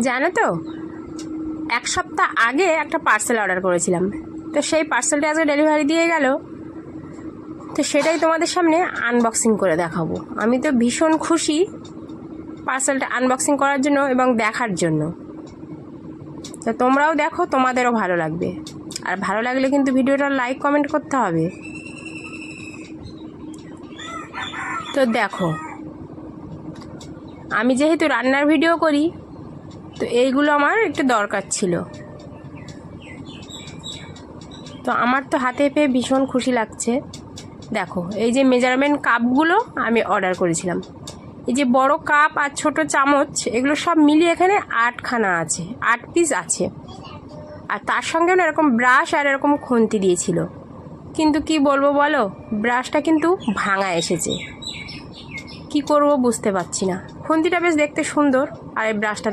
জানো তো, এক সপ্তাহ আগে একটা পার্সেল অর্ডার করেছিলাম, তো সেই পার্সেলটা আজকে ডেলিভারি দিয়ে গেল। তো সেটাই তোমাদের সামনে আনবক্সিং করে দেখাবো। আমি তো ভীষণ খুশি পার্সেলটা আনবক্সিং করার জন্য এবং দেখার জন্য। তো তোমরাও দেখো, তোমাদেরও ভালো লাগবে। আর ভালো লাগলে কিন্তু ভিডিওটা লাইক কমেন্ট করতে হবে। তো দেখো, আমি যেহেতু রান্নার ভিডিও করি, তো এইগুলো আমার একটু দরকার ছিল। তো আমার তো হাতে পেয়ে ভীষণ খুশি লাগছে। দেখো, এই যে মেজারমেন্ট কাপগুলো আমি অর্ডার করেছিলাম, এই যে বড় কাপ আর ছোট চামচ, এগুলো সব মিলিয়ে এখানে 8খানা আছে, 8 পিস আছে। আর তার সঙ্গে না এরকম ব্রাশ আর এরকম খুন্তি দিয়েছিল। কিন্তু কি বলবো বলো, ব্রাশটা কিন্তু ভাঙা এসেছে। কি করব বুঝতে পারছি না। খুন্তিটা বেশ দেখতে সুন্দর, আর এই ব্রাশটা